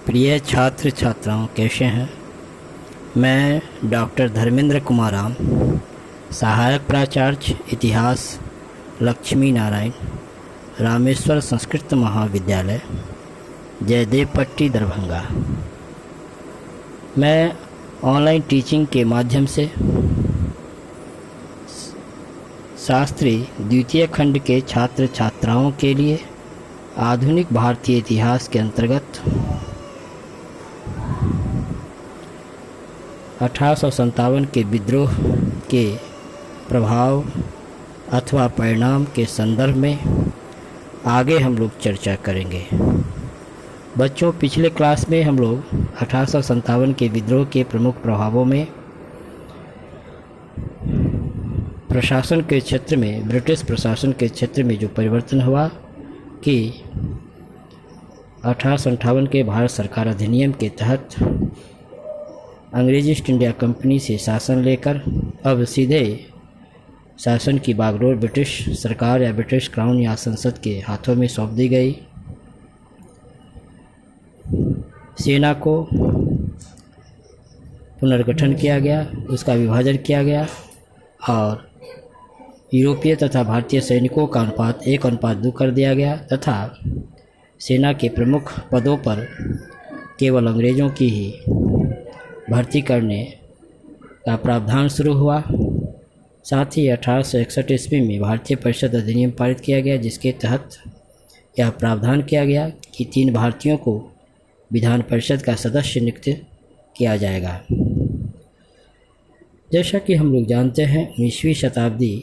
प्रिय छात्र छात्राओं, कैसे हैं। मैं डॉक्टर धर्मेंद्र कुमार राम, सहायक प्राचार्य इतिहास, लक्ष्मी नारायण, रामेश्वर संस्कृत महाविद्यालय, जयदेव पट्टी, दरभंगा। मैं ऑनलाइन टीचिंग के माध्यम से शास्त्री द्वितीय खंड के छात्र छात्राओं के लिए आधुनिक भारतीय इतिहास के अंतर्गत 1857 के विद्रोह के प्रभाव अथवा परिणाम के संदर्भ में आगे हम लोग चर्चा करेंगे। बच्चों, पिछले क्लास में हम लोग 1857 के विद्रोह के प्रमुख प्रभावों में प्रशासन के क्षेत्र में, ब्रिटिश प्रशासन के क्षेत्र में जो परिवर्तन हुआ कि 1858 के भारत सरकार अधिनियम के तहत अंग्रेजी ईस्ट इंडिया कंपनी से शासन लेकर अब सीधे शासन की बागडोर ब्रिटिश सरकार या ब्रिटिश क्राउन या संसद के हाथों में सौंप दी गई। सेना को पुनर्गठन किया गया, उसका विभाजन किया गया और यूरोपीय तथा भारतीय सैनिकों का अनुपात 1:2 कर दिया गया तथा सेना के प्रमुख पदों पर केवल अंग्रेज़ों की ही भर्ती करने का प्रावधान शुरू हुआ। साथ ही 1861 ईस्वी में भारतीय परिषद अधिनियम पारित किया गया, जिसके तहत यह प्रावधान किया गया कि 3 भारतीयों को विधान परिषद का सदस्य नियुक्त किया जाएगा। जैसा कि हम लोग जानते हैं, 19वीं शताब्दी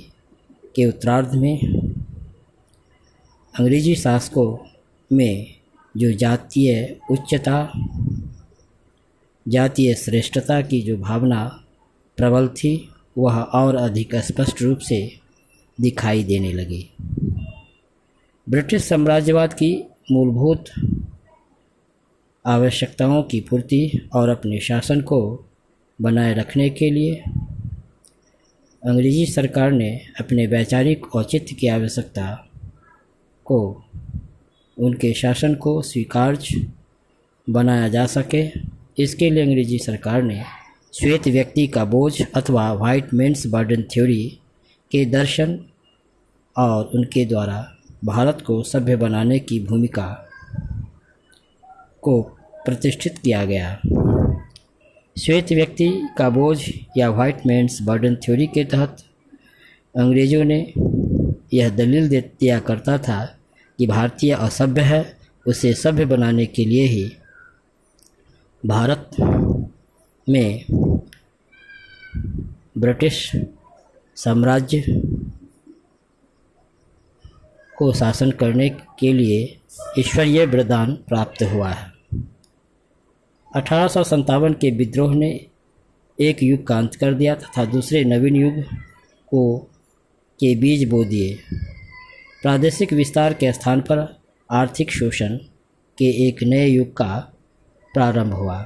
के उत्तरार्ध में अंग्रेजी शासकों में जो जातीय उच्चता, जातीय श्रेष्ठता की जो भावना प्रबल थी, वह और अधिक स्पष्ट रूप से दिखाई देने लगी। ब्रिटिश साम्राज्यवाद की मूलभूत आवश्यकताओं की पूर्ति और अपने शासन को बनाए रखने के लिए अंग्रेजी सरकार ने अपने वैचारिक औचित्य की आवश्यकता को, उनके शासन को स्वीकार्य बनाया जा सके, इसके लिए अंग्रेजी सरकार ने श्वेत व्यक्ति का बोझ अथवा वाइट मैन्स बर्डन थ्योरी के दर्शन और उनके द्वारा भारत को सभ्य बनाने की भूमिका को प्रतिष्ठित किया गया। श्वेत व्यक्ति का बोझ या वाइट मैन्स बर्डन थ्योरी के तहत अंग्रेज़ों ने यह दलील दिया करता था कि भारतीय असभ्य है, उसे सभ्य बनाने के लिए ही भारत में ब्रिटिश साम्राज्य को शासन करने के लिए ईश्वरीय वरदान प्राप्त हुआ है। 1857 के विद्रोह ने एक युग का अंत कर दिया तथा दूसरे नवीन युग के बीज बो दिए। प्रादेशिक विस्तार के स्थान पर आर्थिक शोषण के एक नए युग का प्रारंभ हुआ।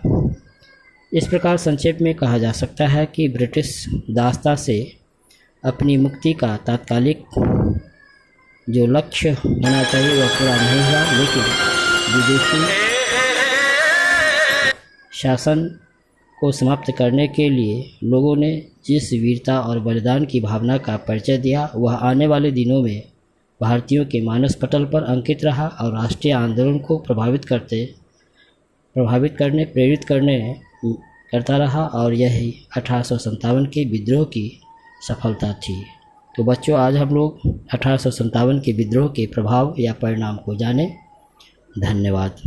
इस प्रकार संक्षेप में कहा जा सकता है कि ब्रिटिश दासता से अपनी मुक्ति का तात्कालिक जो लक्ष्य होना चाहिए वह पूरा नहीं हुआ, लेकिन विदेशी शासन को समाप्त करने के लिए लोगों ने जिस वीरता और बलिदान की भावना का परिचय दिया, वह आने वाले दिनों में भारतीयों के मानस पटल पर अंकित रहा और राष्ट्रीय आंदोलन को प्रेरित करता रहा और यही 1857 के विद्रोह की सफलता थी। तो बच्चों, आज हम लोग 1857 के विद्रोह के प्रभाव या परिणाम को जाने। धन्यवाद।